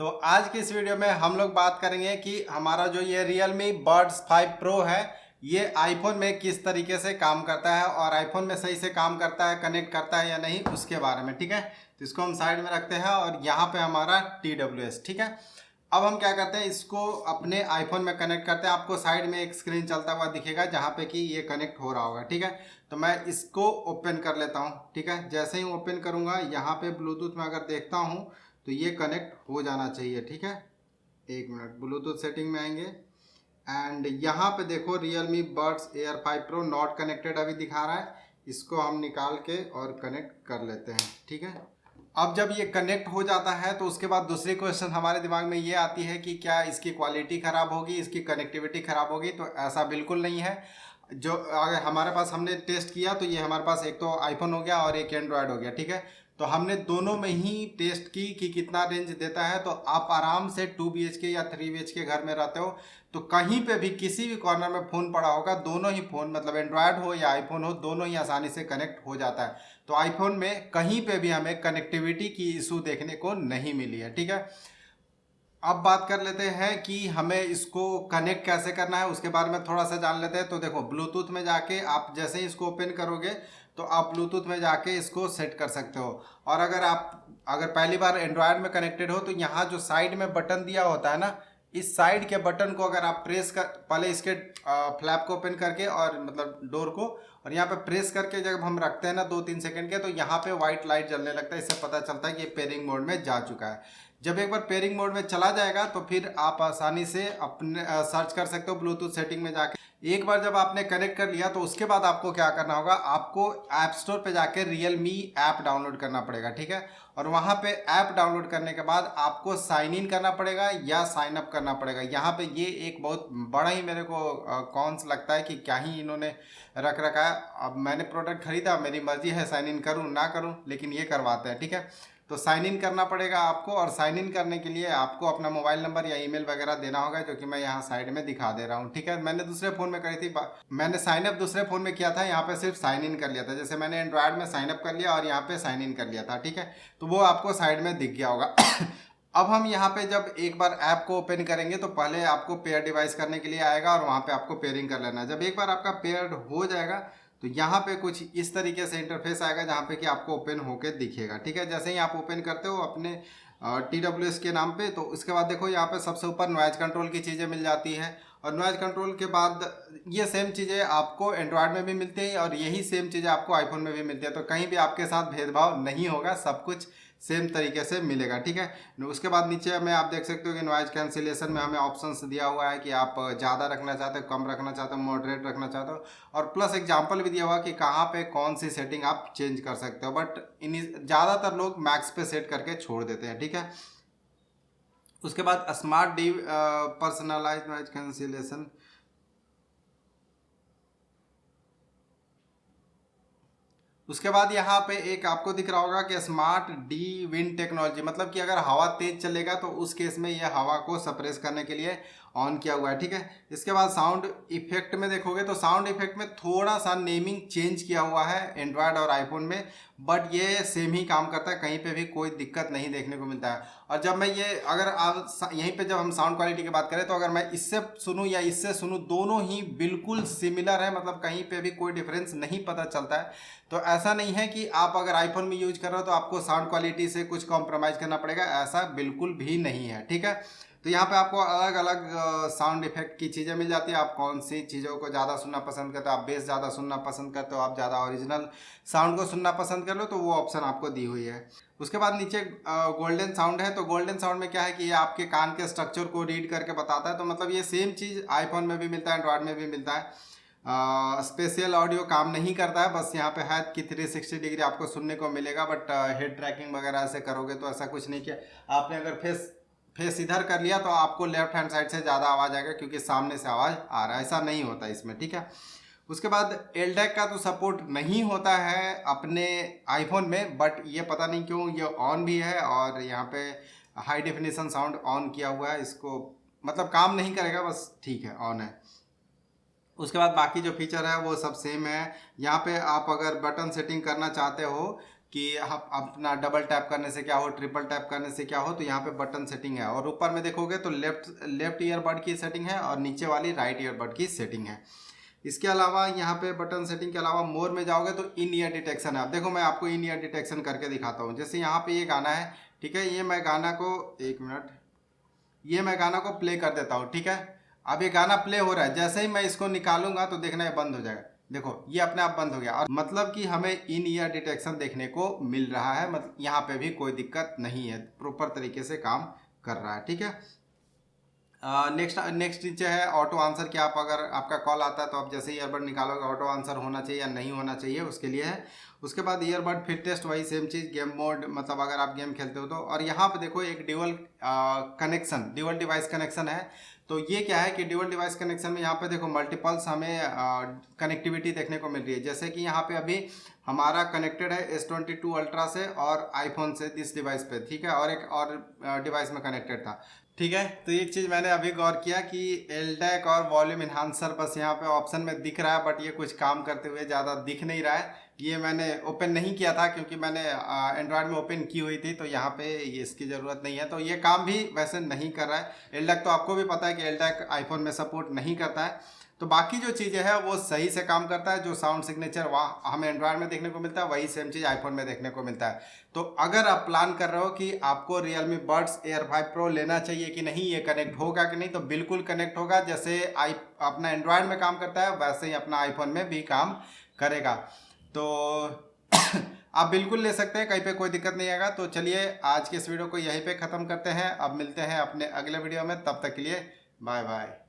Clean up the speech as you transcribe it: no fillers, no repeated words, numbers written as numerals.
तो आज की इस वीडियो में हम लोग बात करेंगे कि हमारा जो ये Realme Buds 5 Pro है ये आईफोन में किस तरीके से काम करता है और आईफोन में सही से काम करता है, कनेक्ट करता है या नहीं, उसके बारे में। ठीक है, तो इसको हम साइड में रखते हैं और यहाँ पे हमारा TWS। ठीक है, अब हम क्या करते हैं, इसको अपने आईफोन में कनेक्ट करते हैं। आपको साइड में एक स्क्रीन चलता हुआ दिखेगा जहाँ पे कि ये कनेक्ट हो रहा होगा। ठीक है, तो मैं इसको ओपन कर लेता हूँ। ठीक है, जैसे ही ओपन करूँगा यहाँ पे ब्लूटूथ में अगर देखता हूँ तो ये कनेक्ट हो जाना चाहिए। ठीक है, एक मिनट, ब्लूटूथ सेटिंग में आएंगे एंड यहाँ पे देखो Realme Buds Air 5 Pro not connected अभी दिखा रहा है। इसको हम निकाल के और कनेक्ट कर लेते हैं। ठीक है, अब जब ये कनेक्ट हो जाता है तो उसके बाद दूसरी क्वेश्चन हमारे दिमाग में ये आती है कि क्या इसकी क्वालिटी ख़राब होगी, इसकी कनेक्टिविटी ख़राब होगी। तो ऐसा बिल्कुल नहीं है। जो अगर हमारे पास हमने टेस्ट किया तो ये हमारे पास एक तो आईफोन हो गया और एक एंड्रॉयड हो गया। ठीक है, तो हमने दोनों में ही टेस्ट की कि कितना रेंज देता है। तो आप आराम से 2 BHK या 3 BHK घर में रहते हो तो कहीं पे भी किसी भी कॉर्नर में फ़ोन पड़ा होगा, दोनों ही फ़ोन मतलब एंड्रॉयड हो या आईफोन हो, दोनों ही आसानी से कनेक्ट हो जाता है। तो आईफोन में कहीं पे भी हमें कनेक्टिविटी की इशू देखने को नहीं मिली है। ठीक है, अब बात कर लेते हैं कि हमें इसको कनेक्ट कैसे करना है, उसके बारे में थोड़ा सा जान लेते हैं। तो देखो, ब्लूटूथ में जाके आप जैसे ही इसको ओपन करोगे तो आप ब्लूटूथ में जाके इसको सेट कर सकते हो। और अगर पहली बार एंड्रॉयड में कनेक्टेड हो तो यहाँ जो साइड में बटन दिया होता है ना, इस साइड के बटन को अगर आप प्रेस कर, पहले इसके फ्लैप को ओपन करके और मतलब डोर को, और यहाँ पे प्रेस करके जब हम रखते हैं ना 2-3 सेकंड के, तो यहाँ पे व्हाइट लाइट जलने लगता है। इससे पता चलता है कि ये पेयरिंग मोड में जा चुका है। जब एक बार पेयरिंग मोड में चला जाएगा तो फिर आप आसानी से अपने सर्च कर सकते हो ब्लूटूथ सेटिंग में जाके। एक बार जब आपने कनेक्ट कर लिया तो उसके बाद आपको क्या करना होगा, आपको ऐप स्टोर पे जाके Realme ऐप डाउनलोड करना पड़ेगा। ठीक है, और वहाँ पे ऐप डाउनलोड करने के बाद आपको साइन इन करना पड़ेगा या साइन अप करना पड़ेगा। यहाँ पे ये एक बहुत बड़ा ही मेरे को कॉन्स लगता है कि क्या ही इन्होंने रख रखा है। अब मैंने प्रोडक्ट खरीदा, मेरी मर्जी है साइन इन करूँ ना करूँ, लेकिन ये करवाते हैं। ठीक है, तो साइन इन करना पड़ेगा आपको, और साइन इन करने के लिए आपको अपना मोबाइल नंबर या ईमेल वगैरह देना होगा, जो कि मैं यहाँ साइड में दिखा दे रहा हूँ। ठीक है, मैंने दूसरे फ़ोन में करी थी, मैंने साइन अप दूसरे फ़ोन में किया था, यहाँ पे सिर्फ साइन इन कर लिया था। जैसे मैंने एंड्रॉयड में साइन अप कर लिया और यहाँ पे साइन इन कर लिया था। ठीक है, तो वो आपको साइड में दिख गया होगा। अब हम यहाँ पे जब एक बार ऐप को ओपन करेंगे तो पहले आपको पेयर डिवाइस करने के लिए आएगा और वहाँ पे आपको पेयरिंग कर लेना है। जब एक बार आपका पेयर्ड हो जाएगा तो यहाँ पे कुछ इस तरीके से इंटरफेस आएगा जहाँ पे कि आपको ओपन होके दिखेगा। ठीक है, जैसे ही आप ओपन करते हो अपने TWS के नाम पे, तो उसके बाद देखो यहाँ पे सबसे ऊपर नॉइज कंट्रोल की चीज़ें मिल जाती है। और नॉइज कंट्रोल के बाद ये सेम चीज़ें आपको एंड्रॉयड में भी मिलती है और यही सेम चीज़ें आपको आईफोन में भी मिलती है। तो कहीं भी आपके साथ भेदभाव नहीं होगा, सब कुछ सेम तरीके से मिलेगा। ठीक है, उसके बाद नीचे में आप देख सकते हो कि नॉइज कैंसिलेशन में हमें ऑप्शंस दिया हुआ है कि आप ज़्यादा रखना चाहते हो, कम रखना चाहते हो, मॉडरेट रखना चाहते हो, और प्लस एग्जांपल भी दिया हुआ कि कहाँ पे कौन सी सेटिंग आप चेंज कर सकते हो। बट इन ज़्यादातर लोग मैक्स पे सेट करके छोड़ देते हैं। ठीक है, उसके बाद smart D personalise noise cancellation, उसके बाद यहाँ पे एक आपको दिख रहा होगा कि स्मार्ट डी विंड टेक्नोलॉजी, मतलब कि अगर हवा तेज चलेगा तो उस केस में यह हवा को सप्रेस करने के लिए ऑन किया हुआ है। ठीक है, इसके बाद साउंड इफेक्ट में देखोगे तो साउंड इफेक्ट में थोड़ा सा नेमिंग चेंज किया हुआ है एंड्रॉयड और आईफोन में, बट ये सेम ही काम करता है, कहीं पे भी कोई दिक्कत नहीं देखने को मिलता है। और जब मैं ये अगर आप यहीं पे जब हम साउंड क्वालिटी की बात करें तो अगर मैं इससे सुनूं या इससे सुनूं, दोनों ही बिल्कुल सिमिलर है, मतलब कहीं पे भी कोई डिफरेंस नहीं पता चलता है। तो ऐसा नहीं है कि आप अगर आईफोन में यूज कर रहे हो तो आपको साउंड क्वालिटी से कुछ कॉम्प्रोमाइज़ करना पड़ेगा, ऐसा बिल्कुल भी नहीं है। ठीक है, तो यहाँ पे आपको अलग अलग साउंड इफेक्ट की चीज़ें मिल जाती है। आप कौन सी चीज़ों को ज़्यादा सुनना पसंद करते हो, आप बेस ज़्यादा सुनना पसंद करते हो, आप ज़्यादा ओरिजिनल साउंड को सुनना पसंद कर लो, तो वो ऑप्शन आपको दी हुई है। उसके बाद नीचे गोल्डन साउंड है। तो गोल्डन साउंड में क्या है कि ये आपके कान के स्ट्रक्चर को रीड करके बताता है। तो मतलब ये सेम चीज़ आईफोन में भी मिलता है, एंड्रॉयड में भी मिलता है। स्पेशल ऑडियो काम नहीं करता है, बस यहाँ पे है कि 360 डिग्री आपको सुनने को मिलेगा, बट हेड ट्रैकिंग वगैरह से करोगे तो ऐसा कुछ नहीं किया। आपने अगर फेस इधर कर लिया तो आपको लेफ्ट हैंड साइड से ज़्यादा आवाज़ आएगा क्योंकि सामने से आवाज़ आ रहा है, ऐसा नहीं होता इसमें। ठीक है, उसके बाद एलडैक का तो सपोर्ट नहीं होता है अपने आईफोन में, बट ये पता नहीं क्यों ये ऑन भी है और यहाँ पे हाई डेफिनेशन साउंड ऑन किया हुआ है। इसको मतलब काम नहीं करेगा, बस ठीक है ऑन है। उसके बाद बाकी जो फीचर है वो सब सेम है। यहाँ पे आप अगर बटन सेटिंग करना चाहते हो कि आप अपना डबल टैप करने से क्या हो, ट्रिपल टैप करने से क्या हो, तो यहाँ पे बटन सेटिंग है। और ऊपर में देखोगे तो लेफ्ट ईयरबड की सेटिंग है और नीचे वाली राइट ईयरबड की सेटिंग है। इसके अलावा यहाँ पे बटन सेटिंग के अलावा मोर में जाओगे तो इन ईयर डिटेक्शन है। अब देखो मैं आपको इन ईयर डिटेक्शन करके दिखाता हूँ। जैसे यहाँ पे ये गाना है, ठीक है, ये मैं गाना को, एक मिनट, ये मैं गाना को प्ले कर देता हूँ, ठीक है। अब ये गाना प्ले हो रहा है, जैसे ही मैं इसको निकालूंगा तो देखना ये बंद हो जाएगा। देखो ये अपने आप बंद हो गया, और मतलब कि हमें इन ईयर डिटेक्शन देखने को मिल रहा है। मतलब यहाँ पे भी कोई दिक्कत नहीं है, प्रॉपर तरीके से काम कर रहा है, ठीक है। नेक्स्ट नीचे है ऑटो आंसर, कि आप अगर आपका कॉल आता है तो आप जैसे ही ईयरबड निकालोगे ऑटो आंसर होना चाहिए या नहीं होना चाहिए, उसके लिए है। उसके बाद ईयरबड फिट टेस्ट, वही सेम चीज़, गेम मोड, मतलब अगर आप गेम खेलते हो तो। और यहाँ पे देखो एक ड्यूअल डिवाइस कनेक्शन है। तो ये क्या है कि ड्यूअल डिवाइस कनेक्शन में यहाँ पे देखो मल्टीपल्स हमें कनेक्टिविटी देखने को मिल रही है। जैसे कि यहाँ पे अभी हमारा कनेक्टेड है S22 अल्ट्रा से और आईफोन से इस डिवाइस पे, ठीक है, और एक और डिवाइस में कनेक्टेड था, ठीक है। तो एक चीज़ मैंने अभी गौर किया कि LDAC और वॉल्यूम इन्हांसर बस यहाँ पे ऑप्शन में दिख रहा है, बट ये कुछ काम करते हुए ज़्यादा दिख नहीं रहा है। ये मैंने ओपन नहीं किया था क्योंकि मैंने एंड्रॉयड में ओपन की हुई थी, तो यहाँ पे ये इसकी ज़रूरत नहीं है। तो ये काम भी वैसे नहीं कर रहा है। LDAC तो आपको भी पता है कि LDAC आईफोन में सपोर्ट नहीं करता है। तो बाकी जो चीज़ें हैं वो सही से काम करता है। जो साउंड सिग्नेचर वहाँ हमें एंड्रॉयड में देखने को मिलता है, वही सेम चीज़ आईफोन में देखने को मिलता है। तो अगर आप प्लान कर रहे हो कि आपको Realme Buds Air 5 Pro लेना चाहिए कि नहीं, ये कनेक्ट होगा कि नहीं, तो बिल्कुल कनेक्ट होगा। जैसे अपना एंड्रॉयड में काम करता है वैसे ही अपना आईफोन में भी काम करेगा। तो आप बिल्कुल ले सकते हैं, कहीं पे कोई दिक्कत नहीं आएगा। तो चलिए आज के इस वीडियो को यहीं पे ख़त्म करते हैं। अब मिलते हैं अपने अगले वीडियो में, तब तक के लिए बाय बाय।